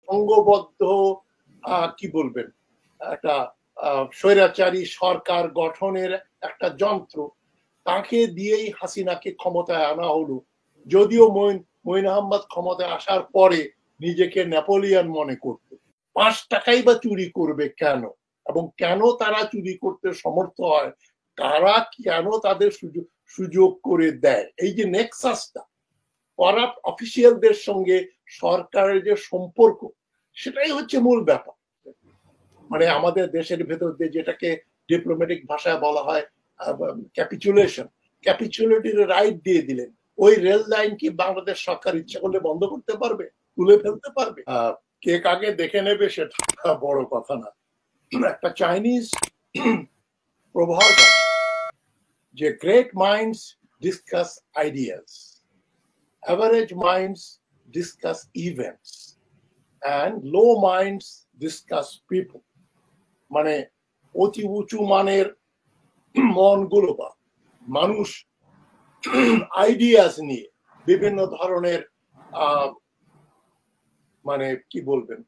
সংঘবদ্ধ কি বলবেন একটা স্বৈরাচারী সরকার গঠনের একটা যন্ত্র, তাকে দিয়েই হাসিনাকে ক্ষমতায় আনা হলো। যদিও মঈন আহমদ ক্ষমতায় আসার পরে নিজেকে নেপোলিয়ন মনে করত। 5 টাকাই বা চুরি করবে কেন, এবং কেন তারা চুরি করতে সমর্থ হয়, কারা কেন তাদের সুযোগ করে দেয়, এই যে নেক্সাসটা করাপ্ট অফিসিয়ালদের সঙ্গে সরকারের যে সম্পর্ক, সেটাই হচ্ছে মূল ব্যাপার। মানে আমাদের দেশের ভেতর দিয়ে যেটাকে ডিপ্লোম্যাটিক ভাষায় বলা হয় ক্যাপিচুলেশন, ক্যাপিচুলেটির রাইট দিয়ে দিলেন। ওই রেল লাইন কি বাংলাদেশ সরকার ইচ্ছা করলে বন্ধ করতে পারবে, তুলে ফেলতে পারবে? কে কাকে দেখে নেবে সেটা বড় কথা না। একটা চাইনিজ প্রভাব আছে যে great minds discuss ideas, average minds discuss events, and low minds discuss people. মানে অতি উঁচু মানের মনগুলো বা মানুষ আইডিয়াস নিয়ে বিভিন্ন ধরনের মানে কি বলবেন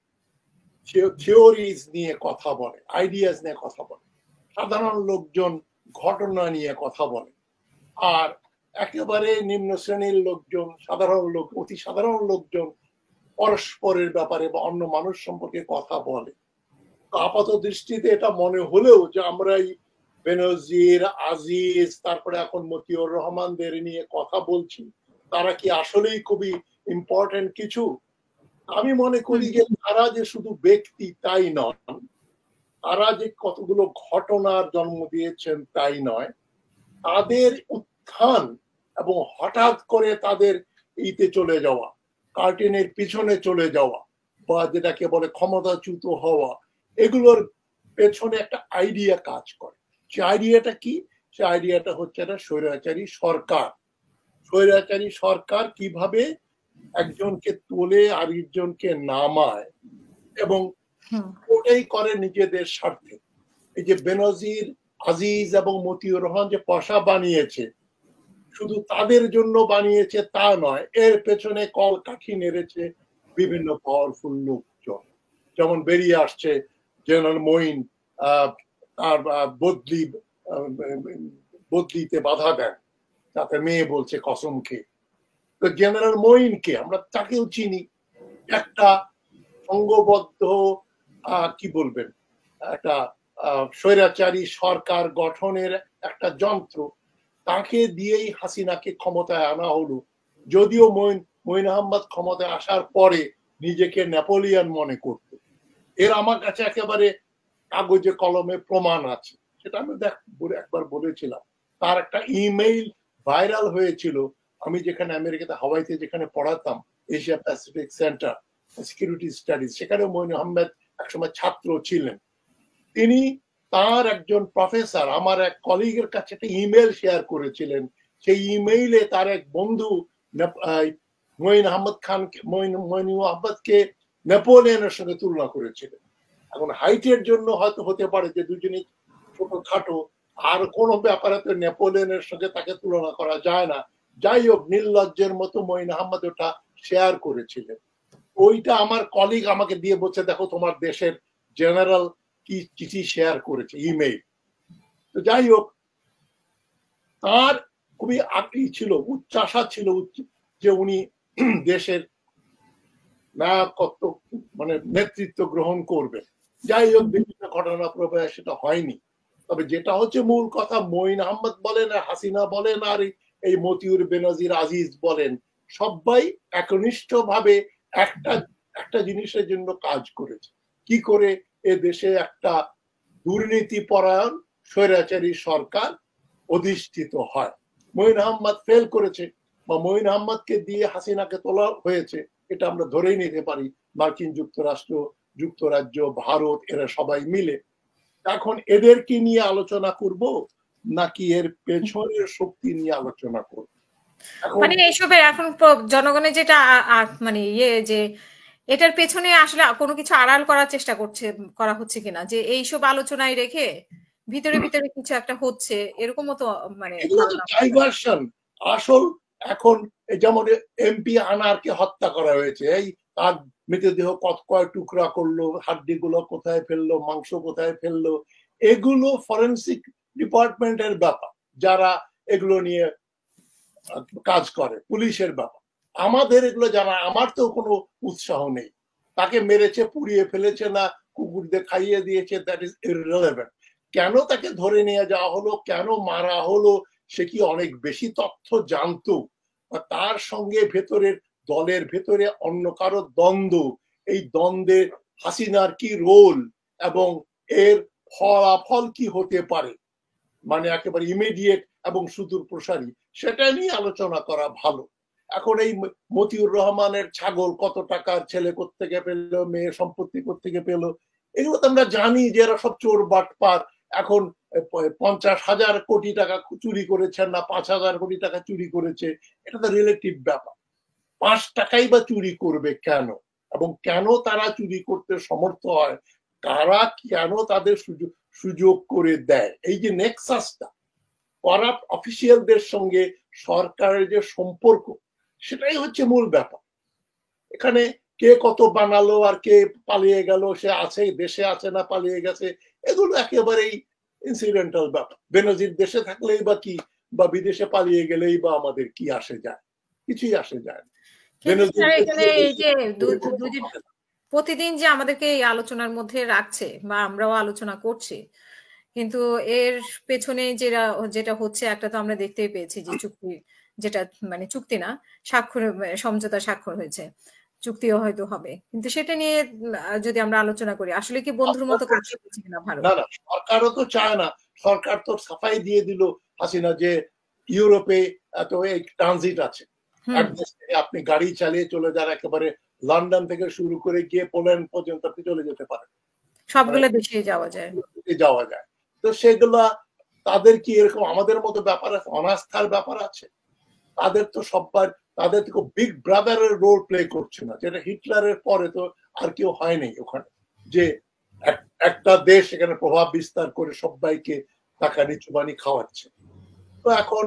থিওরিজ নিয়ে কথা বলে, আইডিয়াস নিয়ে কথা বলে। সাধারণ লোকজন ঘটনা নিয়ে কথা বলে, আর একেবারে নিম্ন শ্রেণীর লোকজন, সাধারণ লোক, অতি সাধারণ লোকজন পরস্পরের ব্যাপারে বা অন্য মানুষ সম্পর্কে কথা বলে। আপাত দৃষ্টিতে এটা মনে হলেও যে আমরা এই বেনজির, আজিজ, তারপরে এখন মতিউর রহমানদের নিয়ে কথা বলছি, তারা কি আসলেই খুবই ইম্পর্টেন্ট কিছু? আমি মনে করি যে তারা যে শুধু ব্যক্তি তাই নয়, তারা যে কতগুলো ঘটনার জন্ম দিয়েছেন তাই নয়, তাদের উত্থান এবং হঠাৎ করে তাদের ইতে চলে যাওয়া, কার্টেনের পিছনে চলে যাওয়া, বা যেটাকে বলে ক্ষমতাচ্যুত হওয়া, এগুলোর পেছনে একটা আইডিয়া কাজ করে। সে আইডিয়াটা কি? সে আইডিয়াটা হচ্ছে একটা স্বৈরাচারী সরকার। স্বৈরাচারী সরকার কিভাবে একজনকে তোলে আরেকজনকে নামায়, এবং ওটাই করে নিজেদের স্বার্থে। এই যে বেনজির, আজিজ এবং মতিউর রহমান যে পয়সা বানিয়েছে, শুধু তাদের জন্য বানিয়েছে তা নয়, এর পেছনে কলকাঠি নেড়েছে বিভিন্ন পাওয়ারফুল লোকজন। যেমন বেরিয়ে আসছে জেনারেল মঈন তার বদলিতে বাধা দেন, তাতে মেয়ে বলছে কসম খেয়ে। তো জেনারেল মঈনকে আমরা তাকেও চিনি, একটা সংঘবদ্ধ কি বলবেন একটা স্বৈরাচারী সরকার গঠনের একটা যন্ত্র, তাকে দিয়েই হাসিনাকে ক্ষমতায় আনা হলো। যদিও মঈন আহমদ ক্ষমতায় আসার পরে নিজেকে নেপোলিয়ন মনে করত। এর আমার কাছে একেবারে কাগজে কলমে প্রমাণ আছে, সেটা আমি একবার বলেছিলাম। তার একটা ইমেইল ভাইরাল হয়েছিল, আমি যেখানে আমেরিকাতে হাওয়াইতে যেখানে পড়াতাম, Asia Pacific centre security studies, সেখানে মঈন আহমেদ একসময় ছাত্র ছিলেন। তিনি তার একজন প্রফেসর, আমার এক কলিগের কাছে একটা ইমেল শেয়ার করেছিলেন। সেই ইমেইলে তার এক বন্ধু মঈন আহমদকে নেপোলিয়নের সঙ্গে তুলনা করেছিলেন। এখন হাইটের জন্য হয়তো হতে পারে যে দুজনই ছোটখাটো, আর কোনো ব্যাপারে তো নেপোলিয়নের সঙ্গে তাকে তুলনা করা যায় না। যাই হোক, নির্লজ্জের মতো মঈন আহমদ ওটা শেয়ার করেছিলেন। ওইটা আমার কলিগ আমাকে দিয়ে বলছে, দেখো তোমার দেশের জেনারেল কি চিঠি শেয়ার করেছে, ইমেইল। তো যাই হোক, তার খুবই আগ্রহী ছিল, উচ্চাশা ছিল যে উনি দেশের নায়কত্ব মানে নেতৃত্ব গ্রহণ করবেন। যাই হোক, বিভিন্ন ঘটনা প্রবাহে সেটা হয়নি। তবে যেটা হচ্ছে মূল কথা, মঈন আহমদ বলেন, হাসিনা বলেন, আর এই মতিউর, বেনজির, আজিজ বলেন, সবাই একনিষ্ঠ ভাবে একটা জিনিসের জন্য কাজ করেছে, কি করে এ দেশে একটা দুর্নীতি পরায়ণ স্বৈরাচারী সরকার অধিষ্ঠিত হয়। মঈন আহমদ ফেল করেছে, বা মঈন আহমদকে দিয়ে হাসিনাকে তোলা হয়েছে, এটা আমরা ধরেই নিতে পারি। মার্কিন যুক্তরাষ্ট্র, যুক্তরাজ্য, ভারত, এরা সবাই মিলে। এখন এদেরকে নিয়ে আলোচনা করব নাকি এর পেছনের শক্তি নিয়ে আলোচনা করব? মানে এইসবের এখন জনগণের যেটা মানে যে এটার পেছনে আসলে কোনো কিছু আড়াল করার চেষ্টা করা হচ্ছে কিনা, যে এইসব আলোচনায় রেখে ভিতরে ভিতরে কিছু একটা হচ্ছে, এরকমও তো মানে ডাইভার্সন। আসল এখন যেমন এমপি আনারকে হত্যা করা হয়েছে, এই তার মৃতদেহ কয় টুকরা করলো, হাড্ডিগুলো কোথায় ফেললো, মাংস কোথায় ফেললো, এগুলো ফরেনসিক ডিপার্টমেন্টের ব্যাপার, যারা এগুলো নিয়ে কাজ করে, পুলিশের ব্যাপার। আমাদের এগুলো জানা, আমার তো কোনো উৎসাহ নেই। তাকে মেরেছে, পুড়িয়ে ফেলেছে না কুকুরদের খাইয়ে দিয়েছে, দ্যাট ইজ ইররিলেভেন্ট। কেন তাকে ধরে নিয়ে যাওয়া হলো, কেন মারা হলো, সে কি অনেক বেশি তথ্য জানতো, তার সঙ্গে ভেতরের দলের ভেতরে অন্য কারো দ্বন্দ্ব, এই দ্বন্দ্বে হাসিনার কি রোল এবং এর ফলাফল কি হতে পারে, মানে একেবারে ইমিডিয়েট এবং সুদূর প্রসারী, সেটা নিয়ে আলোচনা করা ভালো। এখন এই মতিউর রহমানের ছাগল কত টাকার, ছেলে কোত্থেকে পেলো, মেয়ে সম্পত্তি কোত্থেকে পেলো, এগুলো তো আমরা জানি যে এরা সব চোর বাটপার। এখন 50,000 কোটি টাকা চুরি করেছেন না 5,000 কোটি টাকা চুরি করেছে, এটা তো রিলেটিভ ব্যাপার। 5 টাকাই বা চুরি করবে কেন, এবং কেন তারা চুরি করতে সমর্থ হয়, কারা কেন তাদের সুযোগ করে দেয়, এই যে নেক্সাসটা করাপ্ট অফিসিয়ালদের সঙ্গে সরকারের যে সম্পর্ক, সেটাই হচ্ছে মূল ব্যাপার। এখানে কে কত বানালো আর কে পালিয়ে গেল, সে আছে দেশে আছে না পালিয়ে গেছে, এগুলো একেবারেই ইনসিডেন্টাল ব্যাপার। বেনজির দেশে থাকলেই বা কি, বা বিদেশে পালিয়ে গেলেই বা আমাদের কি আসে যায়, কিছুই আসে যায় না। প্রতিদিন যে আমাদেরকে এই আলোচনার মধ্যে রাখছে বা আমরাও আলোচনা করছি, কিন্তু এর পেছনে যেটা হচ্ছে, একটা তো আমরা দেখতেই পেয়েছি যে চুক্তি, যেটা মানে চুক্তি না, স্বাক্ষর, সমঝোতা স্বাক্ষর হয়েছে, চুক্তিও হয়তো হবে, কিন্তু সেটা নিয়ে যদি আমরা আলোচনা করি, আসলে কি বন্ধুর মতো করছে কিনা ভারত? না, সরকারও তো চায় না। সরকার তো সাফাই দিয়ে দিল হাসিনা যে ইউরোপে এত ট্রানজিট আছে, এক দেশ থেকে আপনি গাড়ি চালিয়ে চলে যান, একেবারে লন্ডন থেকে শুরু করে গিয়ে পোল্যান্ড পর্যন্ত আপনি চলে যেতে পারেন, সবগুলো দেশে যাওয়া যায়। তো সেগুলা তাদের কি এরকম আমাদের মতো ব্যাপার আছে, অনাস্থার ব্যাপার আছে? তাদের তো সববার, তাদের তো বিগ ব্রাদারের রোল প্লে করছে না, যেটা হিটলারের পরে তো আর কেউ হয়নি ওখানে, যে একটা দেশ এখানে প্রভাব বিস্তার করে সবাইকে টাকা নিচুবানি খাওয়াচ্ছে। তো এখন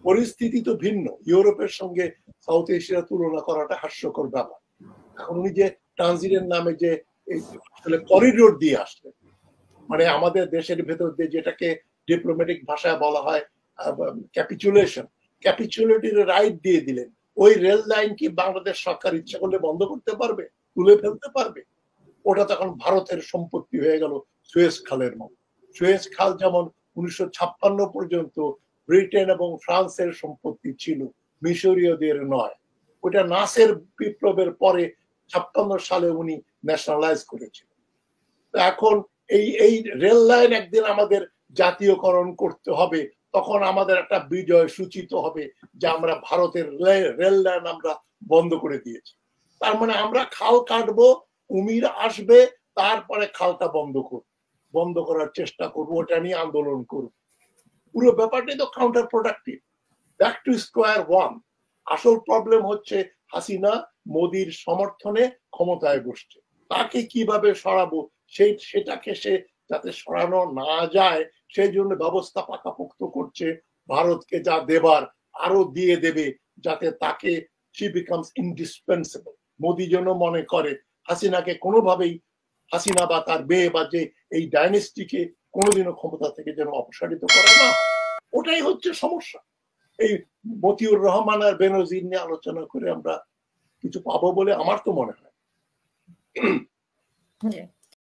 পরিস্থিতি তো ভিন্ন, ইউরোপের সঙ্গে সাউথ এশিয়া তুলনা করাটা হাস্যকর ব্যাপার। এখন উনি যে ট্রানজিটের নামে যে আসলে করিডোর দিয়ে আসলেন, মানে আমাদের দেশের ভেতর দিয়ে, যেটাকে ডিপ্লোম্যাটিক ভাষায় বলা হয় ক্যাপিচুলেটির রাইট দিয়ে দিলেন। ওই রেল লাইন কি বাংলাদেশ সরকার ইচ্ছা করলে বন্ধ করতে পারবে, তুলে ফেলতে পারবে? ওটা তখন ভারতের সম্পত্তি হয়ে গেল সুয়েজ খালের মতো। সুয়েজ খাল যেমন 1956 পর্যন্ত ব্রিটেন এবং ফ্রান্সের সম্পত্তি ছিল, মিশরীয়দের নয়। ওটা নাসের বিপ্লবের পরে 56 সালে উনি ন্যাশনালাইজ করেছিলেন। এখন এই রেল লাইন একদিন আমাদের জাতীয়করণ করতে হবে, তখন আমাদের একটা বিজয় সূচিত হবে যে আমরা ভারতের রেল লাইন আমরা বন্ধ করে দিয়েছি। তার মানে আমরা খাল কাটবো, কুমির আসবে, তারপরে খালটা বন্ধ করার চেষ্টা করবো, ওটা নিয়ে আন্দোলন করব। পুরো ব্যাপারটাই তো counter productive, back to square one. আসল প্রবলেম হচ্ছে হাসিনা মোদির সমর্থনে ক্ষমতায় বসছে, তাকে কিভাবে সরাবো, সেটাকে সে যাতে সরানো না যায় সেই জন্য ব্যবস্থা পাকাপোক্ত করছে। ভারতকে যা দেবার আরো দিয়ে দেবে, যাতে তাকে she becomes indispensable। মোদি যেন মনে করে হাসিনাকে কোনোভাবেই, হাসিনা বা তার মেয়ে বা যে এই ডাইনেস্টিকে কোনোদিনও ক্ষমতা থেকে যেন অপসারিত করা না। ওটাই হচ্ছে সমস্যা। এই মতিউর রহমান আর বেনজির নিয়ে আলোচনা করে আমরা কিছু পাবো বলে আমার তো মনে হয়।